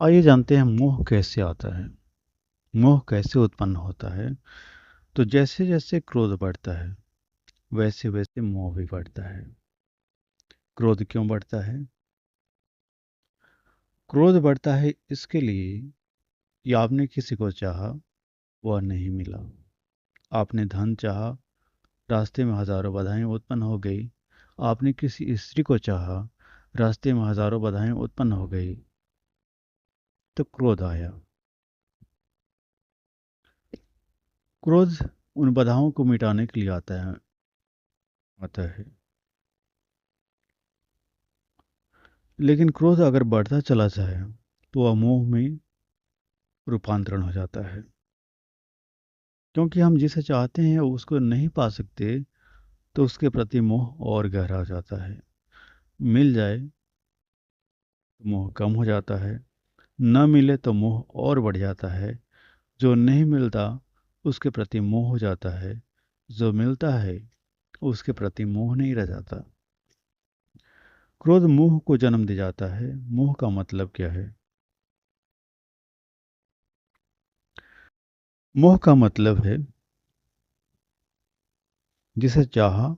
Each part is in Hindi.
आइए जानते हैं मोह कैसे आता है। मोह कैसे उत्पन्न होता है। तो जैसे जैसे क्रोध बढ़ता है वैसे वैसे मोह भी बढ़ता है। क्रोध क्यों बढ़ता है? क्रोध बढ़ता है इसके लिए कि आपने किसी को चाहा, वह नहीं मिला। आपने धन चाहा, रास्ते में हजारों बाधाएं उत्पन्न हो गई। आपने किसी स्त्री को चाहा, रास्ते में हजारों बाधाएं उत्पन्न हो गई, तो क्रोध आया। क्रोध उन बाधाओं को मिटाने के लिए आता है। लेकिन क्रोध अगर बढ़ता चला जाए तो वह मोह में रूपांतरण हो जाता है। क्योंकि हम जिसे चाहते हैं उसको नहीं पा सकते, तो उसके प्रति मोह और गहरा हो जाता है। मिल जाए तो मोह कम हो जाता है, न मिले तो मोह और बढ़ जाता है। जो नहीं मिलता उसके प्रति मोह हो जाता है, जो मिलता है उसके प्रति मोह नहीं रह जाता। क्रोध मोह को जन्म दे जाता है। मोह का मतलब क्या है? मोह का मतलब है जिसे चाहा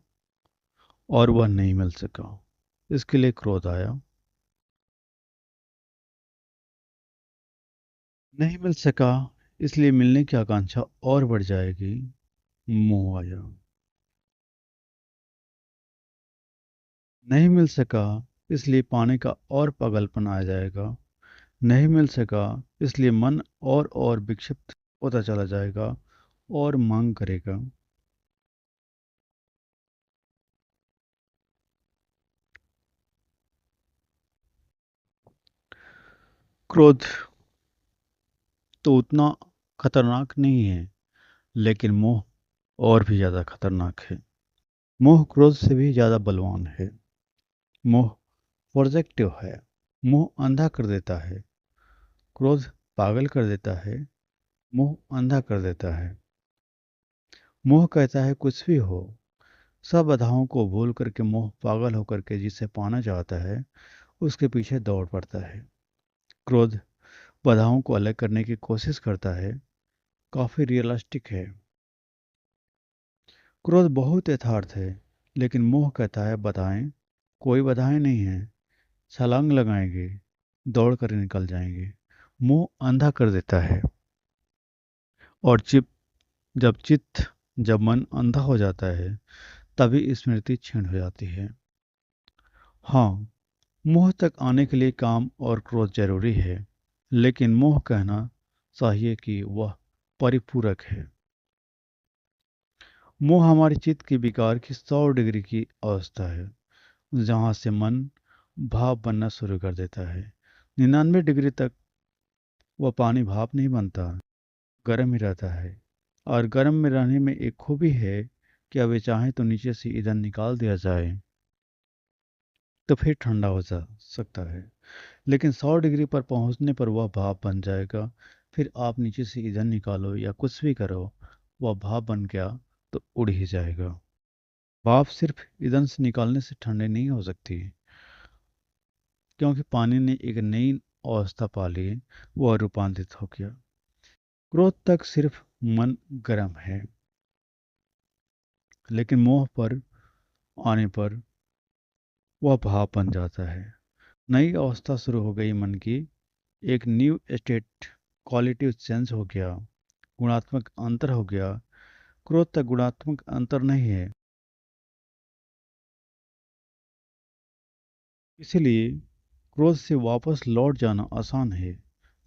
और वह नहीं मिल सका, इसके लिए क्रोध आया। नहीं मिल सका इसलिए मिलने की आकांक्षा और बढ़ जाएगी, मोह आया। नहीं मिल सका इसलिए पाने का और पागलपन आ जाएगा। नहीं मिल सका इसलिए मन और विक्षिप्त होता चला जाएगा और मांग करेगा। क्रोध तो उतना खतरनाक नहीं है, लेकिन मोह और भी ज्यादा खतरनाक है। मोह क्रोध से भी ज्यादा बलवान है। मोह प्रोजेक्टिव है। मोह अंधा कर देता है। क्रोध पागल कर देता है। मोह अंधा कर देता है। मोह कहता है कुछ भी हो, सब बाधाओं को भूल करके मोह पागल होकर के जिसे पाना चाहता है उसके पीछे दौड़ पड़ता है। क्रोध बाधाओं को अलग करने की कोशिश करता है। काफी रियलिस्टिक है। क्रोध बहुत यथार्थ है, लेकिन मोह कहता है बाधाएं कोई बाधाएं नहीं है, छलांग लगाएंगे, दौड़ कर निकल जाएंगे। मोह अंधा कर देता है। और जब मन अंधा हो जाता है तभी स्मृति क्षीण हो जाती है। हाँ, मोह तक आने के लिए काम और क्रोध जरूरी है, लेकिन मोह कहना चाहिए कि वह परिपूरक है। मोह हमारे चित्त के विकार की 100 डिग्री की अवस्था है, जहाँ से मन भाप बनना शुरू कर देता है। 99 डिग्री तक वह पानी भाप नहीं बनता, गर्म ही रहता है। और गर्म में रहने में एक खूबी है कि अभी चाहे तो नीचे से ईंधन निकाल दिया जाए तो फिर ठंडा हो जा सकता है। लेकिन 100 डिग्री पर पहुंचने पर वह भाप बन जाएगा। फिर आप नीचे से ईंधन निकालो या कुछ भी करो, वह भाप बन गया तो उड़ ही जाएगा। भाप सिर्फ ईंधन से निकालने से ठंडे नहीं हो सकती, क्योंकि पानी ने एक नई अवस्था पा ली, वह रूपांतरित हो गया। क्रोध तक सिर्फ मन गर्म है, लेकिन मोह पर आने पर वह भाप बन जाता है। नई अवस्था शुरू हो गई मन की। एक न्यू स्टेट, क्वालिटी चेंज हो गया, गुणात्मक अंतर हो गया। क्रोध तक गुणात्मक अंतर नहीं है। इसलिए क्रोध से वापस लौट जाना आसान है,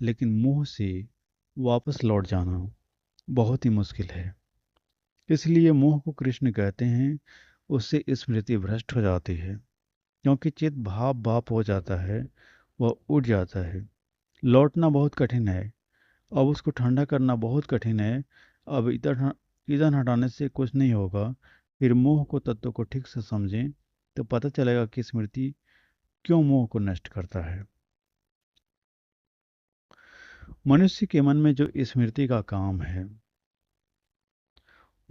लेकिन मोह से वापस लौट जाना बहुत ही मुश्किल है। इसलिए मोह को कृष्ण कहते हैं, उससे स्मृति भ्रष्ट हो जाती है। क्योंकि चित्त भाप भाप हो जाता है, वह उठ जाता है। लौटना बहुत कठिन है। अब उसको ठंडा करना बहुत कठिन है। अब ईंधन हटाने से कुछ नहीं होगा। फिर मोह को तत्व को ठीक से समझें तो पता चलेगा कि स्मृति क्यों मोह को नष्ट करता है। मनुष्य के मन में जो स्मृति का काम है,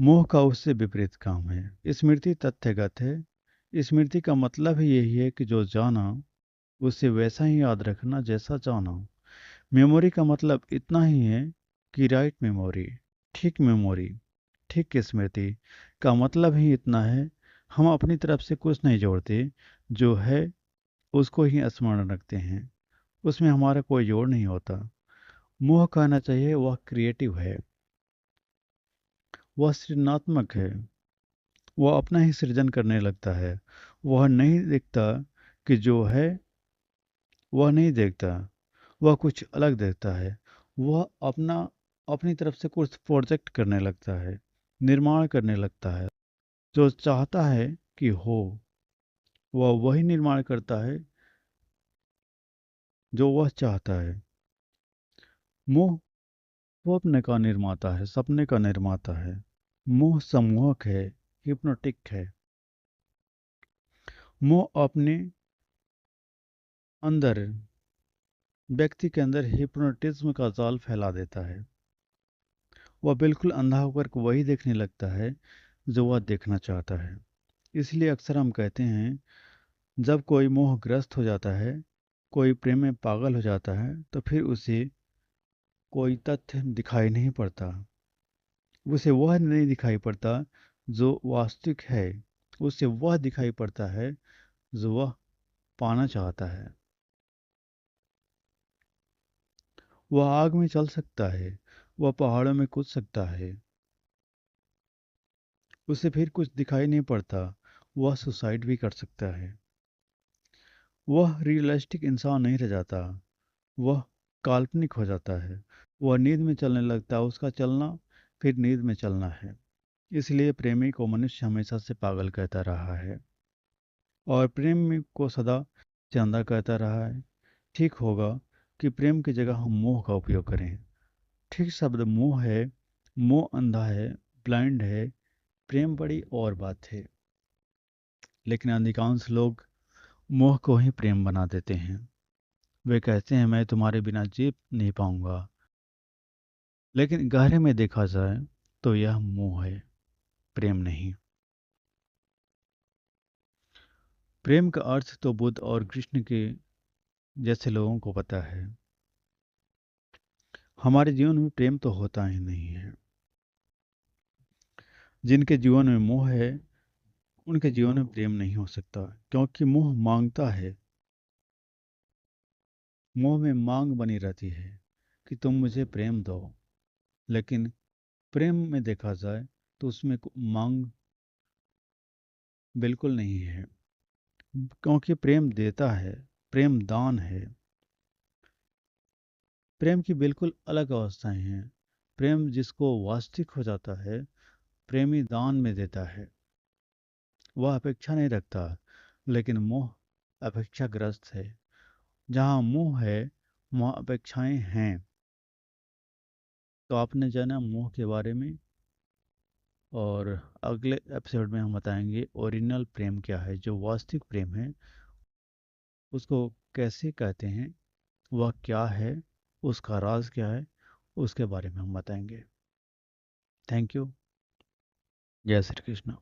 मोह का उससे विपरीत काम है। स्मृति तथ्यगत है। स्मृति का मतलब ही यही है कि जो जाना उसे वैसा ही याद रखना जैसा जाना। मेमोरी का मतलब इतना ही है कि राइट मेमोरी, ठीक स्मृति का मतलब ही इतना है। हम अपनी तरफ से कुछ नहीं जोड़ते, जो है उसको ही स्मरण रखते हैं, उसमें हमारा कोई जोड़ नहीं होता। मोह कहना चाहिए वह क्रिएटिव है, वह सृजनात्मक है, वह अपना ही सृजन करने लगता है। वह नहीं देखता कि जो है, वह नहीं देखता, वह कुछ अलग देखता है। वह अपनी तरफ से कुछ प्रोजेक्ट करने लगता है, निर्माण करने लगता है। जो चाहता है कि हो, वह वही निर्माण करता है जो वह चाहता है। मोह स्वप्न का निर्माता है, सपने का निर्माता है। मोह सम्मोहक है, हिप्नोटिक है। मोह अपने अंदर, व्यक्ति के अंदर हिप्नोटिज्म का जाल फैला देता है। वह बिल्कुल अंधा होकर वही देखने लगता है जो वह देखना चाहता है। इसलिए अक्सर हम कहते हैं, जब कोई मोहग्रस्त हो जाता है, कोई प्रेम में पागल हो जाता है, तो फिर उसे कोई तथ्य दिखाई नहीं पड़ता। उसे वह नहीं दिखाई पड़ता जो वास्तविक है, उसे वह दिखाई पड़ता है जो वह पाना चाहता है। वह आग में चल सकता है, वह पहाड़ों में कूद सकता है, उसे फिर कुछ दिखाई नहीं पड़ता, वह सुसाइड भी कर सकता है। वह रियलिस्टिक इंसान नहीं रह जाता, वह काल्पनिक हो जाता है। वह नींद में चलने लगता है, उसका चलना फिर नींद में चलना है। इसलिए प्रेमी को मनुष्य हमेशा से पागल कहता रहा है, और प्रेम को सदा से अंधा कहता रहा है। ठीक होगा कि प्रेम की जगह हम मोह का उपयोग करें। ठीक शब्द मोह है। मोह अंधा है, ब्लाइंड है। प्रेम बड़ी और बात है। लेकिन अधिकांश लोग मोह को ही प्रेम बना देते हैं। वे कहते हैं, मैं तुम्हारे बिना जी नहीं पाऊंगा। लेकिन गहरे में देखा जाए तो यह मोह है, प्रेम नहीं। प्रेम का अर्थ तो बुद्ध और कृष्ण के जैसे लोगों को पता है। हमारे जीवन में प्रेम तो होता ही नहीं है। जिनके जीवन में मोह है, उनके जीवन में प्रेम नहीं हो सकता, क्योंकि मोह मांगता है। मोह में मांग बनी रहती है कि तुम मुझे प्रेम दो। लेकिन प्रेम में देखा जाए तो उसमें मांग बिल्कुल नहीं है, क्योंकि प्रेम देता है, प्रेम दान है। प्रेम की बिल्कुल अलग अवस्थाएं हैं। प्रेम जिसको वास्तविक हो जाता है, प्रेमी दान में देता है। वह अपेक्षा नहीं रखता। लेकिन मोह अपेक्षाग्रस्त है। जहाँ मोह है, वहाँ अपेक्षाएं हैं। तो आपने जाना मोह के बारे में, और अगले एपिसोड में हम बताएंगे ओरिजिनल प्रेम क्या है, जो वास्तविक प्रेम है, उसको कैसे कहते हैं, वह क्या है, उसका राज क्या है, उसके बारे में हम बताएंगे। Thank you. जय श्री कृष्ण।